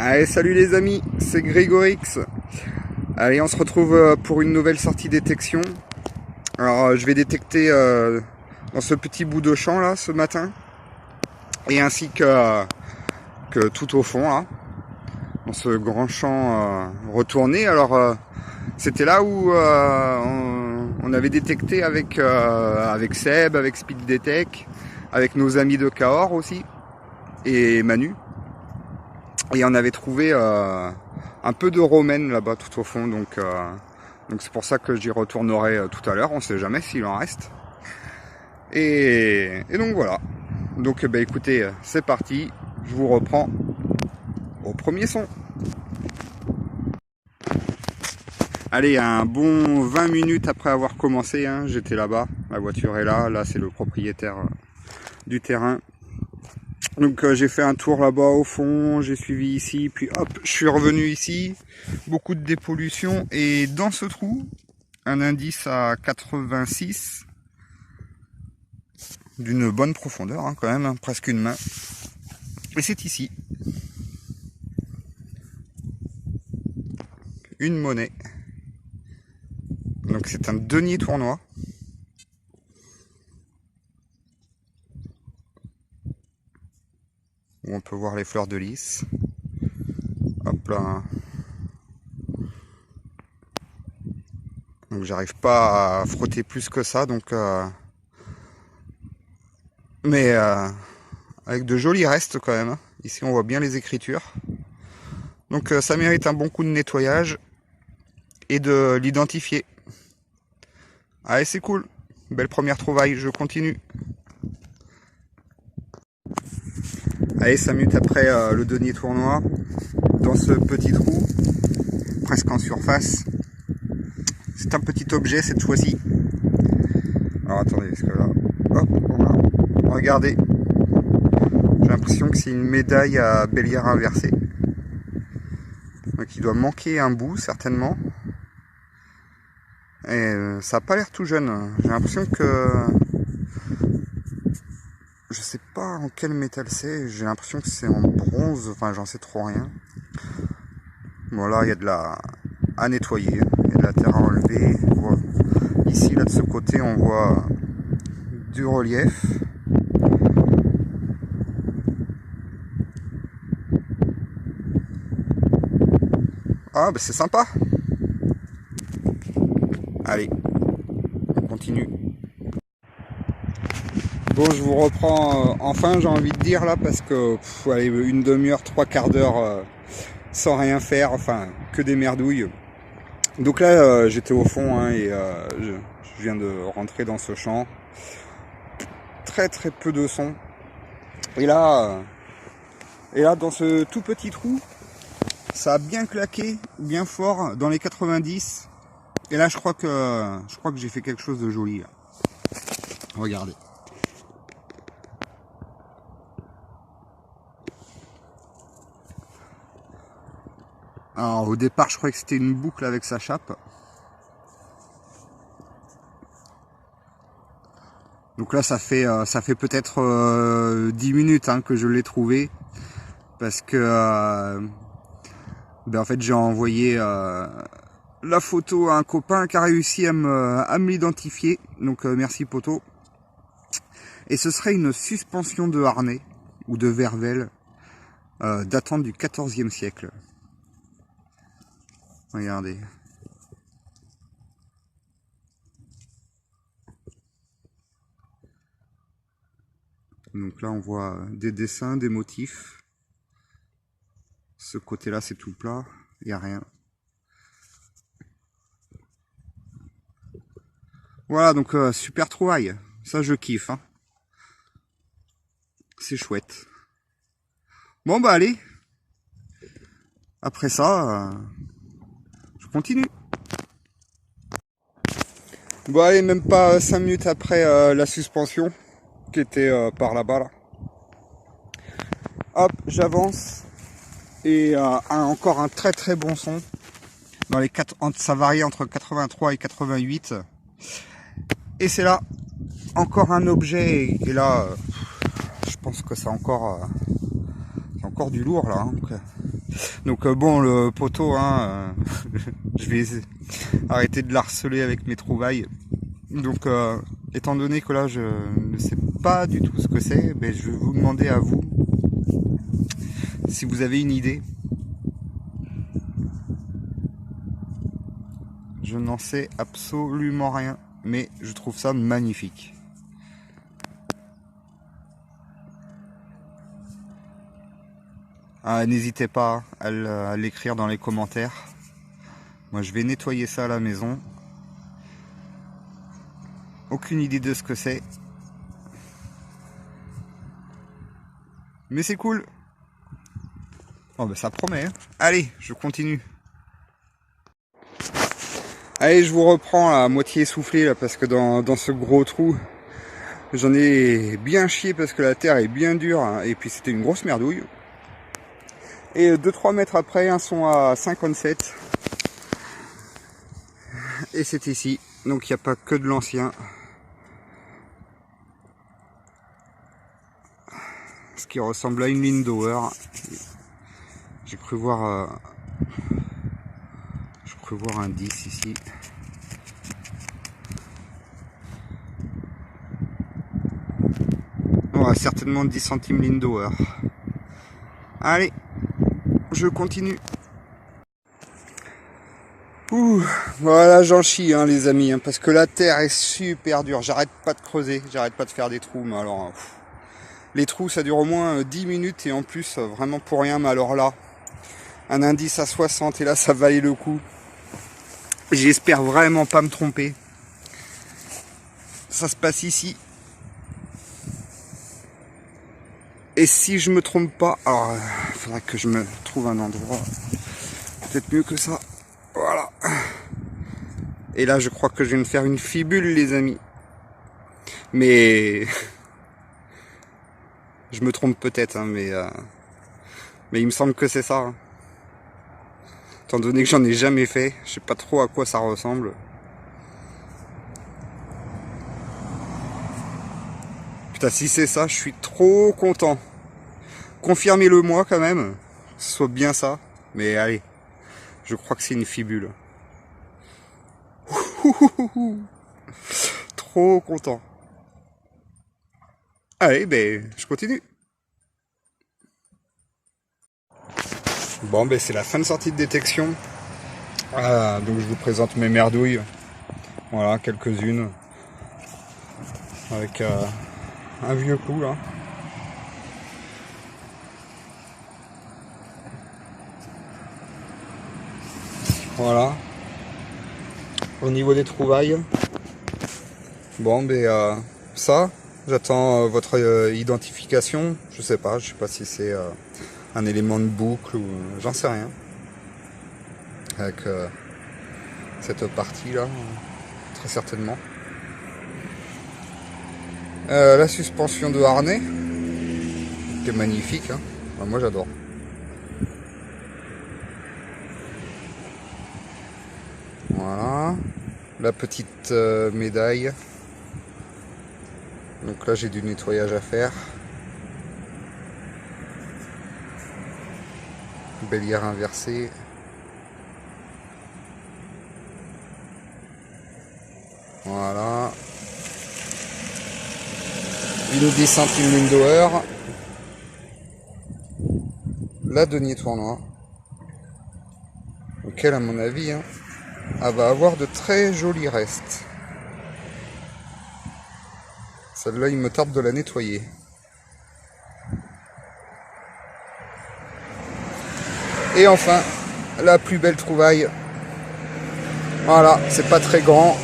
Allez, salut les amis, c'est Grégorix. Allez, on se retrouve pour une nouvelle sortie détection. Alors, je vais détecter dans ce petit bout de champ là ce matin, et ainsi que tout au fond là, dans ce grand champ retourné. Alors, c'était là où on avait détecté avec Seb, avec Speed Detect, avec nos amis de Cahors aussi, et Manu. Et on avait trouvé un peu de romaine là-bas tout au fond, donc c'est pour ça que j'y retournerai tout à l'heure, on sait jamais s'il en reste. Et donc voilà. Donc bah, écoutez, c'est parti, je vous reprends au premier son. Allez, un bon 20 minutes après avoir commencé, hein, j'étais là-bas, la voiture est là c'est le propriétaire du terrain. Donc j'ai fait un tour là-bas au fond, j'ai suivi ici, puis hop, je suis revenu ici, beaucoup de dépollution, et dans ce trou, un indice à 86, d'une bonne profondeur hein, quand même, hein, presque une main, et c'est ici, une monnaie, donc c'est un denier tournoi. Où on peut voir les fleurs de lys. Hop là. Donc j'arrive pas à frotter plus que ça, donc mais avec de jolis restes quand même. Ici on voit bien les écritures. Donc ça mérite un bon coup de nettoyage et de l'identifier. Allez, c'est cool. Belle première trouvaille, je continue. Allez, 5 minutes après le denier tournoi, dans ce petit trou, presque en surface. C'est un petit objet cette fois-ci. Alors attendez, parce que là, hop, voilà. Regardez. J'ai l'impression que c'est une médaille à Bélière inversée. Donc il doit manquer un bout, certainement. Et ça n'a pas l'air tout jeune. J'ai l'impression que... Je sais pas en quel métal c'est, j'ai l'impression que c'est en bronze, enfin j'en sais trop rien. Voilà, il y a de la à nettoyer, il y a de la terre à enlever. Voilà. Ici, là de ce côté, on voit du relief. Ah bah c'est sympa. Allez, on continue. Bon, je vous reprends enfin, j'ai envie de dire là, parce que allez, une demi-heure, 3/4 d'heure sans rien faire, enfin que des merdouilles. Donc là j'étais au fond hein, et je viens de rentrer dans ce champ. Très peu de son. Et là dans ce tout petit trou, ça a bien claqué, bien fort dans les 90. Et là je crois que j'ai fait quelque chose de joli là. Regardez. Alors au départ je croyais que c'était une boucle avec sa chape. Donc là ça fait peut-être 10 minutes hein, que je l'ai trouvé. Parce que en fait j'ai envoyé la photo à un copain qui a réussi à me l'identifier. Donc merci poto. Et ce serait une suspension de harnais ou de vervelle datant du XIVe siècle. Regardez. Donc là on voit des dessins, des motifs. Ce côté-là c'est tout plat, il n'y a rien. Voilà, donc super trouvaille. Ça je kiffe. Hein. C'est chouette. Bon bah allez. Après ça, je continue. Bon allez, même pas 5 minutes après la suspension, qui était par là-bas là. Hop, j'avance. Et encore un très bon son. Dans les 4, ça varie entre 83 et 88. Et c'est là, encore un objet. Et là, je pense que c'est encore du lourd là. Hein. Donc bon, le poteau, hein, je vais arrêter de l'harceler avec mes trouvailles. Donc étant donné que là je ne sais pas du tout ce que c'est, ben, je vais vous demander à vous si vous avez une idée. Je n'en sais absolument rien, mais je trouve ça magnifique. N'hésitez pas à l'écrire dans les commentaires. Moi je vais nettoyer ça à la maison. Aucune idée de ce que c'est. Mais c'est cool. Oh ben ça promet. Hein. Allez, je continue. Allez, je vous reprends à moitié essoufflé là, parce que dans ce gros trou, j'en ai bien chié parce que la terre est bien dure, hein, et puis c'était une grosse merdouille. Et 2-3 mètres après, un son à 57. Et c'est ici. Donc il n'y a pas que de l'ancien. Ce qui ressemble à une Lindauer. J'ai cru voir un 10 ici. On certainement 10 centimes Lindauer. Allez, je continue. Ouh, voilà, j'en chie, hein, les amis, hein, parce que la terre est super dure. J'arrête pas de creuser, j'arrête pas de faire des trous, mais alors... les trous, ça dure au moins 10 minutes, et en plus, vraiment pour rien, mais alors là, un indice à 60, et là, ça valait le coup. J'espère vraiment pas me tromper. Ça se passe ici. Et si je me trompe pas, alors il faudra que je me trouve un endroit peut-être mieux que ça. Voilà. Et là, je crois que je vais me faire une fibule, les amis. Mais je me trompe peut-être, hein, mais il me semble que c'est ça. Hein. Étant donné que j'en ai jamais fait, je sais pas trop à quoi ça ressemble. Putain, si c'est ça, je suis trop content. Confirmez-le moi quand même, que ce soit bien ça. Mais allez, je crois que c'est une fibule. Trop content. Allez, ben, je continue. Bon, ben, c'est la fin de sortie de détection. Donc je vous présente mes merdouilles. Voilà, quelques-unes. Avec un vieux clou là. Voilà. Au niveau des trouvailles. Bon, ben ça, j'attends votre identification. Je sais pas si c'est un élément de boucle ou j'en sais rien. Avec cette partie là, très certainement. La suspension de harnais, qui est magnifique, hein. Enfin, moi j'adore. Voilà, la petite médaille. Donc là j'ai du nettoyage à faire. Bélière inversée. Voilà. Une 10 centimes Lindauer. La denier tournoi. Auquel à mon avis, hein, elle va avoir de très jolis restes. Celle-là, il me tarde de la nettoyer. Et enfin, la plus belle trouvaille. Voilà, c'est pas très grand.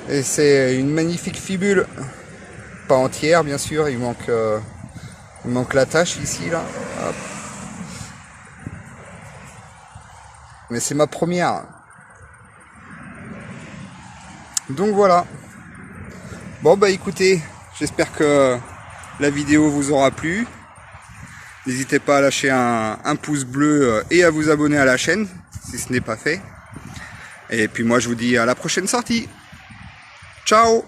Et c'est une magnifique fibule. Pas entière, bien sûr, il manque la tâche ici, là. Hop. Mais c'est ma première. Donc voilà. Bon bah écoutez, j'espère que la vidéo vous aura plu. N'hésitez pas à lâcher un pouce bleu et à vous abonner à la chaîne si ce n'est pas fait. Et puis moi je vous dis à la prochaine sortie. Ciao!